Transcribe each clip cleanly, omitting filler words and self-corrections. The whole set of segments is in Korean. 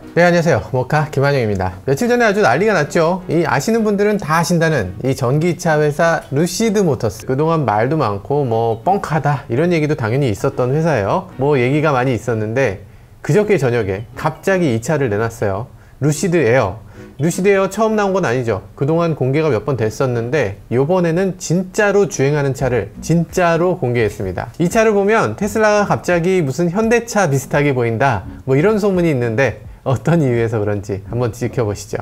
네, 안녕하세요. 모카 김한영입니다. 며칠 전에 아주 난리가 났죠. 이 아시는 분들은 다 아신다는 이 전기차 회사 루시드 모터스. 그동안 말도 많고 뭐 뻥카다 이런 얘기도 당연히 있었던 회사예요. 뭐 얘기가 많이 있었는데 그저께 저녁에 갑자기 이 차를 내놨어요. 루시드 에어. 루시드 에어 처음 나온 건 아니죠. 그동안 공개가 몇 번 됐었는데 요번에는 진짜로 주행하는 차를 진짜로 공개했습니다. 이 차를 보면 테슬라가 갑자기 무슨 현대차 비슷하게 보인다 뭐 이런 소문이 있는데 어떤 이유에서 그런지 한번 지켜보시죠.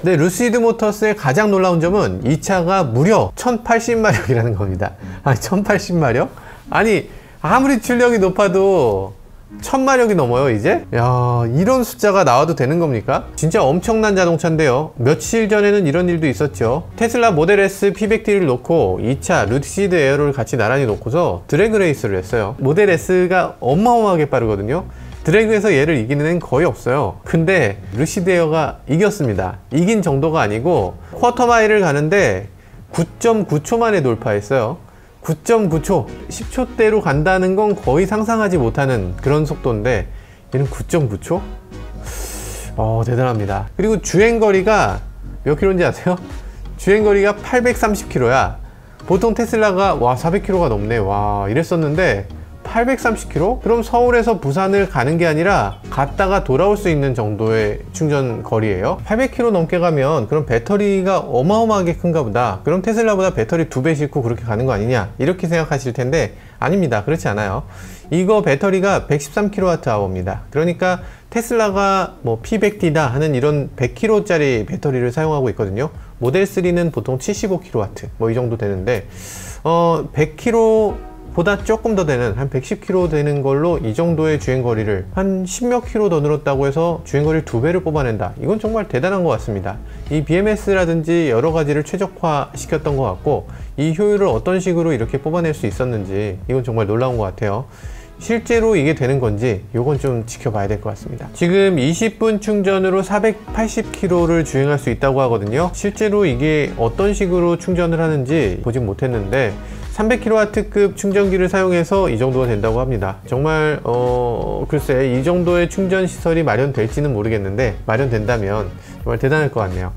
네, 루시드 모터스의 가장 놀라운 점은 이 차가 무려 1080마력이라는 겁니다. 아니 1080마력? 아니 아무리 출력이 높아도 1000마력이 넘어요 이제? 야, 이런 숫자가 나와도 되는 겁니까? 진짜 엄청난 자동차인데요. 며칠 전에는 이런 일도 있었죠. 테슬라 모델 S P100D를 놓고 이 차 루시드 에어를 같이 나란히 놓고서 드래그 레이스를 했어요. 모델 S가 어마어마하게 빠르거든요. 드래그에서 얘를 이기는 애는 거의 없어요. 근데 루시드 에어가 이겼습니다. 이긴 정도가 아니고 쿼터 마일을 가는데 9.9초 만에 돌파했어요. 9.9초 10초대로 간다는 건 거의 상상하지 못하는 그런 속도인데 얘는 9.9초? 대단합니다. 그리고 주행거리가 몇 킬로인지 아세요? 주행거리가 830km야 보통 테슬라가 와 400km가 넘네 와 이랬었는데 830km? 그럼 서울에서 부산을 가는 게 아니라 갔다가 돌아올 수 있는 정도의 충전 거리예요. 800km 넘게 가면 그럼 배터리가 어마어마하게 큰가 보다. 그럼 테슬라보다 배터리 2배 싣고 그렇게 가는 거 아니냐 이렇게 생각하실 텐데 아닙니다. 그렇지 않아요. 이거 배터리가 113kWh입니다. 그러니까 테슬라가 뭐 P100D다 하는 이런 100kg짜리 배터리를 사용하고 있거든요. 모델 3는 보통 75kW 뭐 이 정도 되는데 100kg 보다 조금 더 되는 한 110km 되는 걸로 이 정도의 주행거리를 한 10몇 킬로 더 늘었다고 해서 주행거리를 2배를 뽑아낸다. 이건 정말 대단한 것 같습니다. 이 BMS라든지 여러 가지를 최적화 시켰던 것 같고 이 효율을 어떤 식으로 이렇게 뽑아낼 수 있었는지 이건 정말 놀라운 것 같아요. 실제로 이게 되는 건지 이건 좀 지켜봐야 될 것 같습니다. 지금 20분 충전으로 480km를 주행할 수 있다고 하거든요. 실제로 이게 어떤 식으로 충전을 하는지 보진 못했는데 300kW급 충전기를 사용해서 이 정도가 된다고 합니다. 정말 글쎄 이 정도의 충전 시설이 마련될지는 모르겠는데 마련된다면 정말 대단할 것 같네요.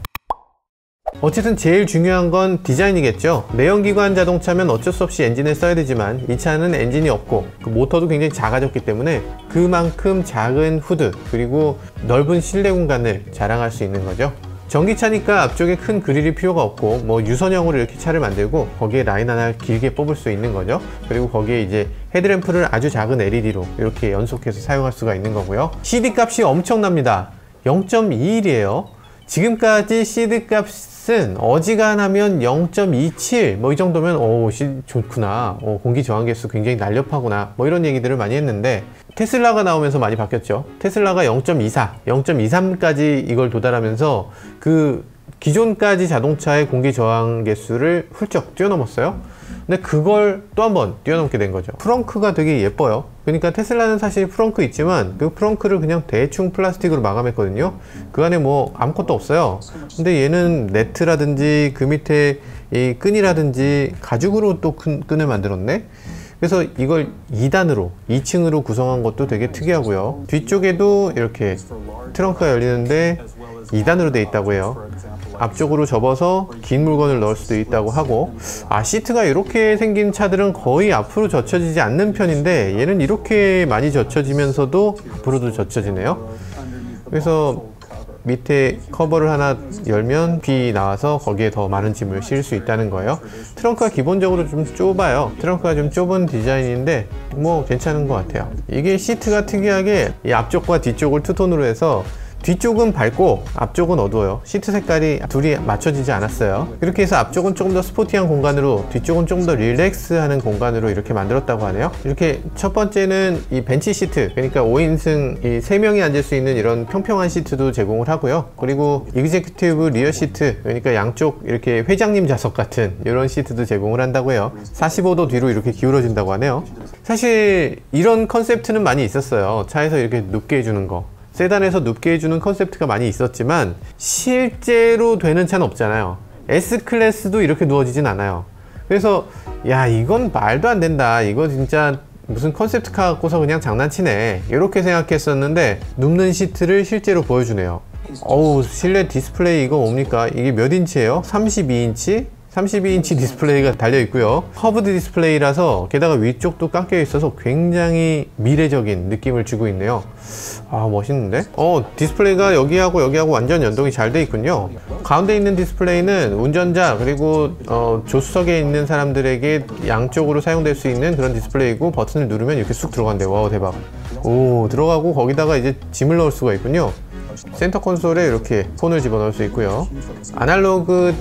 어쨌든 제일 중요한 건 디자인이겠죠. 내연기관 자동차면 어쩔 수 없이 엔진을 써야 되지만 이 차는 엔진이 없고 그 모터도 굉장히 작아졌기 때문에 그만큼 작은 후드 그리고 넓은 실내 공간을 자랑할 수 있는 거죠. 전기차니까 앞쪽에 큰 그릴이 필요가 없고 뭐 유선형으로 이렇게 차를 만들고 거기에 라인 하나 길게 뽑을 수 있는 거죠. 그리고 거기에 이제 헤드램프를 아주 작은 LED로 이렇게 연속해서 사용할 수가 있는 거고요. CD 값이 엄청납니다. 0.21이에요 지금까지 CD 값은 어지간하면 0.27 뭐 이 정도면 좋구나 공기 저항계수 굉장히 날렵하구나 뭐 이런 얘기들을 많이 했는데 테슬라가 나오면서 많이 바뀌었죠. 테슬라가 0.24, 0.23까지 이걸 도달하면서 그 기존까지 자동차의 공기 저항 계수를 훌쩍 뛰어넘었어요. 근데 그걸 또 한 번 뛰어넘게 된 거죠. 프렁크가 되게 예뻐요. 그러니까 테슬라는 사실 프렁크 있지만 그 프렁크를 그냥 대충 플라스틱으로 마감했거든요. 그 안에 뭐 아무것도 없어요. 근데 얘는 네트라든지 그 밑에 이 끈이라든지 가죽으로 또 끈을 만들었네. 그래서 이걸 2단으로 2층으로 구성한 것도 되게 특이하고요. 뒤쪽에도 이렇게 트렁크가 열리는데 2단으로 되어 있다고 해요. 앞쪽으로 접어서 긴 물건을 넣을 수도 있다고 하고 시트가 이렇게 생긴 차들은 거의 앞으로 젖혀지지 않는 편인데 얘는 이렇게 많이 젖혀지면서도 앞으로도 젖혀지네요. 그래서 밑에 커버를 하나 열면 비 나와서 거기에 더 많은 짐을 실을 수 있다는 거예요. 트렁크가 기본적으로 좀 좁아요. 트렁크가 좀 좁은 디자인인데 뭐 괜찮은 것 같아요. 이게 시트가 특이하게 이 앞쪽과 뒤쪽을 투톤으로 해서 뒤쪽은 밝고 앞쪽은 어두워요. 시트 색깔이 둘이 맞춰지지 않았어요. 이렇게 해서 앞쪽은 조금 더 스포티한 공간으로 뒤쪽은 조금 더 릴렉스하는 공간으로 이렇게 만들었다고 하네요. 이렇게 첫 번째는 이 벤치 시트, 그러니까 5인승 이 3명이 앉을 수 있는 이런 평평한 시트도 제공을 하고요. 그리고 이그제큐티브 리어 시트, 그러니까 양쪽 이렇게 회장님 좌석 같은 이런 시트도 제공을 한다고 해요. 45도 뒤로 이렇게 기울어진다고 하네요. 사실 이런 컨셉트는 많이 있었어요. 차에서 이렇게 눕게 해주는 거. 세단에서 눕게 해주는 컨셉트가 많이 있었지만 실제로 되는 차는 없잖아요. S클래스도 이렇게 누워지진 않아요. 그래서 야, 이건 말도 안 된다, 이거 진짜 무슨 컨셉트카 갖고서 그냥 장난치네 이렇게 생각했었는데 눕는 시트를 실제로 보여주네요. 어우, 실내 디스플레이 이거 뭡니까? 이게 몇 인치예요? 32인치? 32인치 디스플레이가 달려 있고요. 커브드 디스플레이라서 게다가 위쪽도 깎여 있어서 굉장히 미래적인 느낌을 주고 있네요. 아, 멋있는데? 디스플레이가 여기하고 여기하고 완전 연동이 잘 돼 있군요. 가운데 있는 디스플레이는 운전자 그리고 조수석에 있는 사람들에게 양쪽으로 사용될 수 있는 그런 디스플레이고, 버튼을 누르면 이렇게 쑥 들어간대요. 와우, 대박. 오, 들어가고 거기다가 이제 짐을 넣을 수가 있군요. 센터 콘솔에 이렇게 폰을 집어넣을 수 있고요. 아날로그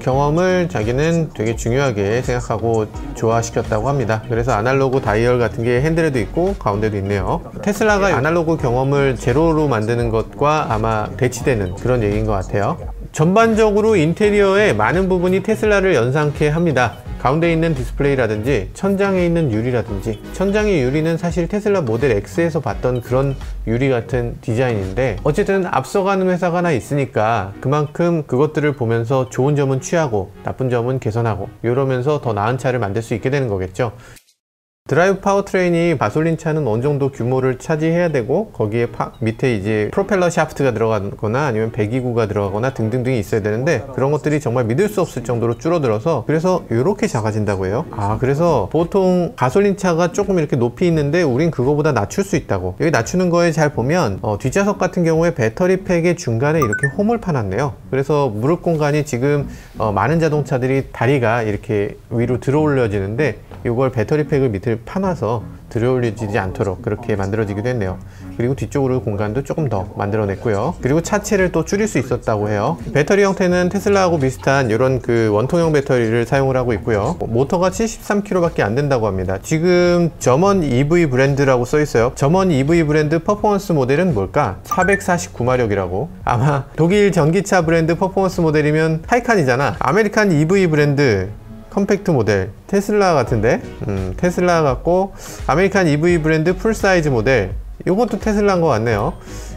경험을 자기는 되게 중요하게 생각하고 조화시켰다고 합니다. 그래서 아날로그 다이얼 같은 게 핸들에도 있고 가운데도 있네요. 테슬라가 아날로그 경험을 제로로 만드는 것과 아마 대치되는 그런 얘기인 것 같아요. 전반적으로 인테리어의 많은 부분이 테슬라를 연상케 합니다. 가운데 있는 디스플레이라든지 천장에 있는 유리라든지, 천장의 유리는 사실 테슬라 모델 X에서 봤던 그런 유리 같은 디자인인데, 어쨌든 앞서가는 회사가 하나 있으니까 그만큼 그것들을 보면서 좋은 점은 취하고 나쁜 점은 개선하고 이러면서 더 나은 차를 만들 수 있게 되는 거겠죠. 드라이브 파워트레인이 가솔린 차는 어느 정도 규모를 차지해야 되고, 거기에 밑에 이제 프로펠러 샤프트가 들어가거나 아니면 배기구가 들어가거나 등등등이 있어야 되는데, 그런 것들이 정말 믿을 수 없을 정도로 줄어들어서 그래서 이렇게 작아진다고 해요. 그래서 보통 가솔린 차가 조금 이렇게 높이 있는데 우린 그거보다 낮출 수 있다고. 여기 낮추는 거에 잘 보면 뒷좌석 같은 경우에 배터리 팩의 중간에 이렇게 홈을 파놨네요. 그래서 무릎 공간이 지금 많은 자동차들이 다리가 이렇게 위로 들어 올려지는데, 이걸 배터리 팩을 밑을 파놔서 들어 올려지지 않도록 그렇게 만들어지기도 했네요. 그리고 뒤쪽으로 공간도 조금 더 만들어냈고요. 그리고 차체를 또 줄일 수 있었다고 해요. 배터리 형태는 테슬라하고 비슷한 이런 그 원통형 배터리를 사용을 하고 있고요. 모터가 73kg 밖에 안 된다고 합니다. 지금 점원 EV 브랜드라고 써 있어요. 점원 EV 브랜드 퍼포먼스 모델은 뭘까? 449마력이라고. 아마 독일 전기차 브랜드 퍼포먼스 모델이면 타이칸이잖아. 아메리칸 EV 브랜드 컴팩트 모델 테슬라 같은데, 테슬라 같고, 아메리칸 EV 브랜드 풀사이즈 모델, 이것도 테슬라인 것 같네요.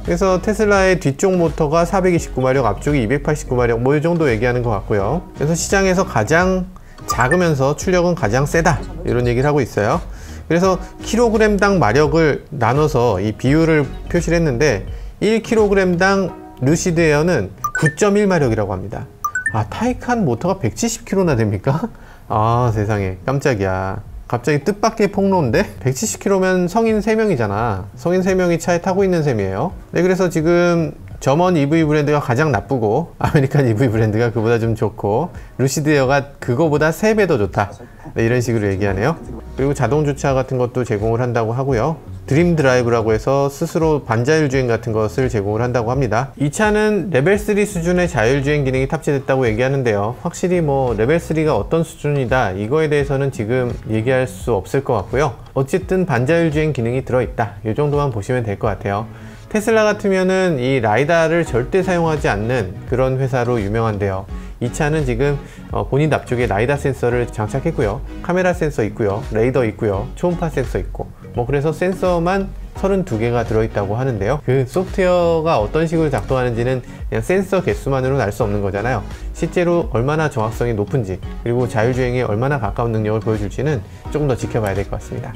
그래서 테슬라의 뒤쪽 모터가 429마력, 앞쪽이 289마력, 뭐 이 정도 얘기하는 것 같고요. 그래서 시장에서 가장 작으면서 출력은 가장 세다, 이런 얘기를 하고 있어요. 그래서 킬로그램당 마력을 나눠서 이 비율을 표시를 했는데, 1kg당 루시드 에어는 9.1마력이라고 합니다. 타이칸 모터가 170kg나 됩니까? 세상에, 깜짝이야. 갑자기 뜻밖의 폭로인데? 170kg면 성인 3명이잖아. 성인 3명이 차에 타고 있는 셈이에요. 네, 그래서 지금 점원 EV 브랜드가 가장 나쁘고, 아메리칸 EV 브랜드가 그보다 좀 좋고, 루시드 에어가 그거보다 3배 더 좋다. 네, 이런 식으로 얘기하네요. 그리고 자동 주차 같은 것도 제공을 한다고 하고요. 드림 드라이브라고 해서 스스로 반자율주행 같은 것을 제공을 한다고 합니다. 이 차는 레벨 3 수준의 자율주행 기능이 탑재됐다고 얘기하는데요. 확실히 뭐 레벨 3가 어떤 수준이다, 이거에 대해서는 지금 얘기할 수 없을 것 같고요. 어쨌든 반자율주행 기능이 들어있다, 이 정도만 보시면 될 것 같아요. 테슬라 같으면은 이 라이다를 절대 사용하지 않는 그런 회사로 유명한데요. 이 차는 지금 본인 앞쪽에 라이다 센서를 장착했고요. 카메라 센서 있고요. 레이더 있고요. 초음파 센서 있고, 뭐 그래서 센서만 32개가 들어있다고 하는데요. 그 소프트웨어가 어떤 식으로 작동하는지는 그냥 센서 개수만으로는 알 수 없는 거잖아요. 실제로 얼마나 정확성이 높은지, 그리고 자율주행에 얼마나 가까운 능력을 보여줄지는 조금 더 지켜봐야 될 것 같습니다.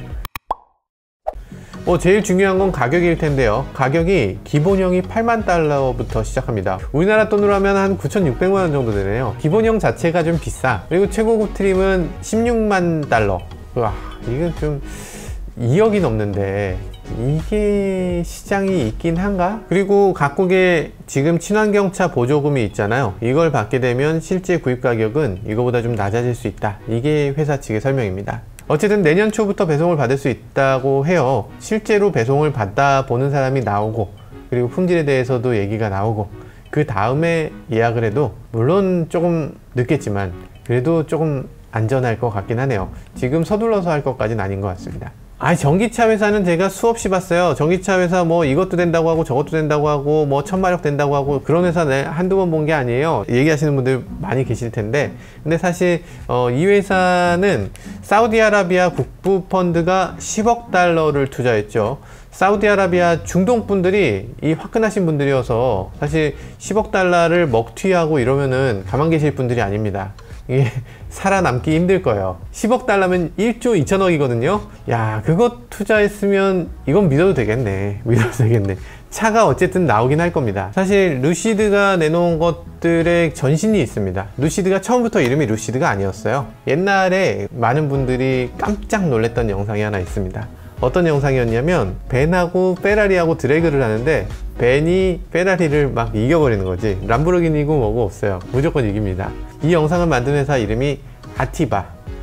제일 중요한 건 가격일 텐데요. 가격이 기본형이 8만 달러부터 시작합니다. 우리나라 돈으로 하면 한 9,600만 원 정도 되네요. 기본형 자체가 좀 비싸. 그리고 최고급 트림은 16만 달러. 이건 좀 2억이 넘는데 이게 시장이 있긴 한가? 그리고 각국에 지금 친환경차 보조금이 있잖아요. 이걸 받게 되면 실제 구입 가격은 이거보다 좀 낮아질 수 있다. 이게 회사 측의 설명입니다. 어쨌든 내년 초부터 배송을 받을 수 있다고 해요. 실제로 배송을 받다 보는 사람이 나오고, 그리고 품질에 대해서도 얘기가 나오고, 그 다음에 예약을 해도 물론 조금 늦겠지만 그래도 조금 안전할 것 같긴 하네요. 지금 서둘러서 할 것까지는 아닌 것 같습니다. 전기차 회사는 제가 수없이 봤어요. 전기차 회사 뭐 이것도 된다고 하고 저것도 된다고 하고 뭐 1000마력 된다고 하고, 그런 회사 한두 번 본 게 아니에요. 얘기하시는 분들 많이 계실 텐데, 근데 사실 이 회사는 사우디아라비아 국부 펀드가 10억 달러를 투자했죠. 사우디아라비아 중동 분들이 이 화끈하신 분들이어서 사실 10억 달러를 먹튀하고 이러면은 가만 계실 분들이 아닙니다. 이게 살아남기 힘들 거예요. 10억 달러면 1조 2천억이거든요. 야, 그것 투자했으면 이건 믿어도 되겠네. 믿어도 되겠네. 차가 어쨌든 나오긴 할 겁니다. 사실 루시드가 내놓은 것들의 전신이 있습니다. 루시드가 처음부터 이름이 루시드가 아니었어요. 옛날에 많은 분들이 깜짝 놀랐던 영상이 하나 있습니다. 어떤 영상이었냐면 벤하고 페라리하고 드래그를 하는데 벤이 페라리를 막 이겨버리는 거지. 람보르기니고 뭐고 없어요. 무조건 이깁니다. 이 영상을 만든 회사 이름이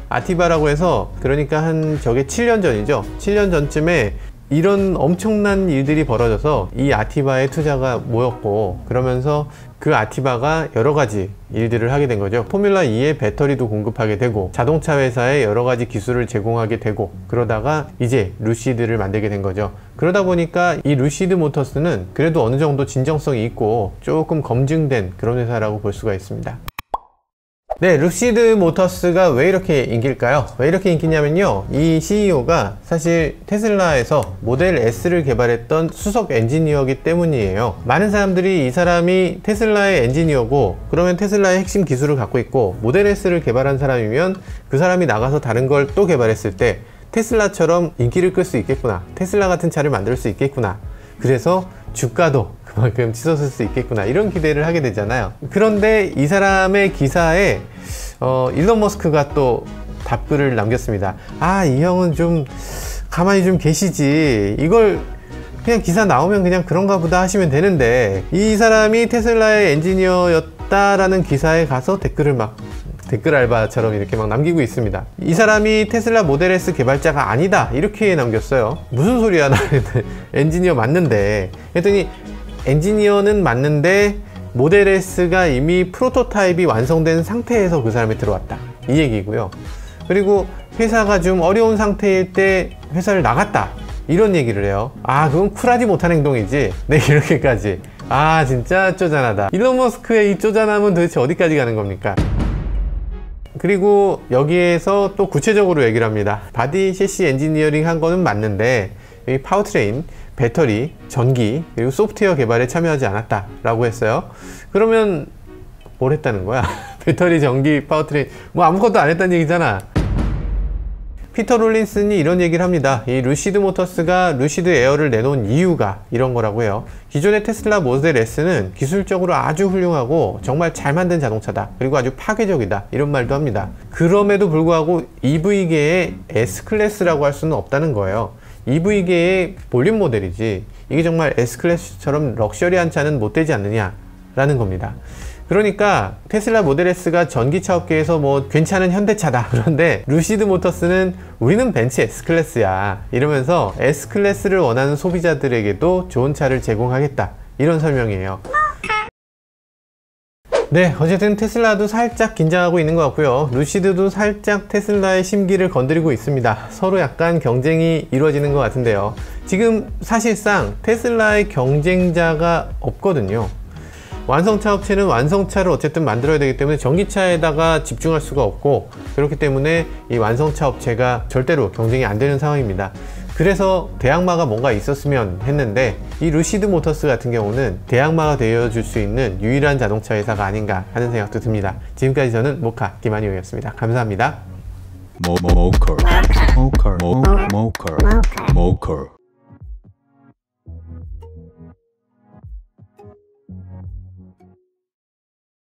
아티바라고 해서, 그러니까 한 저게 7년 전이죠. 7년 전쯤에 이런 엄청난 일들이 벌어져서 이 아티바의 투자가 모였고, 그러면서 그 아티바가 여러 가지 일들을 하게 된 거죠. 포뮬라 2의 배터리도 공급하게 되고, 자동차 회사에 여러 가지 기술을 제공하게 되고, 그러다가 이제 루시드를 만들게 된 거죠. 그러다 보니까 이 루시드 모터스는 그래도 어느 정도 진정성이 있고 조금 검증된 그런 회사라고 볼 수가 있습니다. 네, 루시드 모터스가 왜 이렇게 인기일까요? 왜 이렇게 인기냐면요, 이 CEO가 사실 테슬라에서 모델 S를 개발했던 수석 엔지니어이기 때문이에요. 많은 사람들이 이 사람이 테슬라의 엔지니어고, 그러면 테슬라의 핵심 기술을 갖고 있고 모델 S를 개발한 사람이면 그 사람이 나가서 다른 걸 또 개발했을 때 테슬라처럼 인기를 끌 수 있겠구나, 테슬라 같은 차를 만들 수 있겠구나, 그래서 주가도 그만큼 치솟을 수 있겠구나, 이런 기대를 하게 되잖아요. 그런데 이 사람의 기사에 일론 머스크가 또 답글을 남겼습니다. 아, 이 형은 좀 가만히 좀 계시지, 이걸 그냥 기사 나오면 그냥 그런가 보다 하시면 되는데, 이 사람이 테슬라의 엔지니어였다라는 기사에 가서 댓글 알바처럼 이렇게 막 남기고 있습니다. 이 사람이 테슬라 모델 S 개발자가 아니다, 이렇게 남겼어요. 무슨 소리야, 나 엔지니어 맞는데. 했더니 엔지니어는 맞는데 모델 S가 이미 프로토타입이 완성된 상태에서 그 사람이 들어왔다, 이 얘기고요. 그리고 회사가 좀 어려운 상태일 때 회사를 나갔다, 이런 얘기를 해요. 아, 그건 쿨하지 못한 행동이지. 네, 이렇게까지. 아, 진짜 쪼잔하다. 일론 머스크의 이 쪼잔함은 도대체 어디까지 가는 겁니까? 그리고 여기에서 또 구체적으로 얘기를 합니다. 바디 셰시 엔지니어링 한 거는 맞는데 여기 파워트레인, 배터리, 전기, 그리고 소프트웨어 개발에 참여하지 않았다 라고 했어요. 그러면 뭘 했다는 거야? 배터리, 전기, 파워트레인, 뭐 아무것도 안 했다는 얘기잖아. 피터 롤린슨이 이런 얘기를 합니다. 이 루시드 모터스가 루시드 에어를 내놓은 이유가 이런 거라고 해요. 기존의 테슬라 모델 S는 기술적으로 아주 훌륭하고 정말 잘 만든 자동차다, 그리고 아주 파괴적이다, 이런 말도 합니다. 그럼에도 불구하고 EV계의 S클래스라고 할 수는 없다는 거예요. EV계의 볼륨 모델이지 이게 정말 S클래스처럼 럭셔리한 차는 못 되지 않느냐 라는 겁니다. 그러니까 테슬라 모델 S가 전기차 업계에서 뭐 괜찮은 현대차다, 그런데 루시드 모터스는 우리는 벤츠 S클래스야, 이러면서 S클래스를 원하는 소비자들에게도 좋은 차를 제공하겠다, 이런 설명이에요. 네, 어쨌든 테슬라도 살짝 긴장하고 있는 것 같고요. 루시드도 살짝 테슬라의 심기를 건드리고 있습니다. 서로 약간 경쟁이 이루어지는 것 같은데요. 지금 사실상 테슬라의 경쟁자가 없거든요. 완성차 업체는 완성차를 어쨌든 만들어야 되기 때문에 전기차에다가 집중할 수가 없고, 그렇기 때문에 이 완성차 업체가 절대로 경쟁이 안 되는 상황입니다. 그래서 대항마가 뭔가 있었으면 했는데, 이 루시드 모터스 같은 경우는 대항마가 되어줄 수 있는 유일한 자동차 회사가 아닌가 하는 생각도 듭니다. 지금까지 저는 모카 김한용이었습니다. 감사합니다. 모커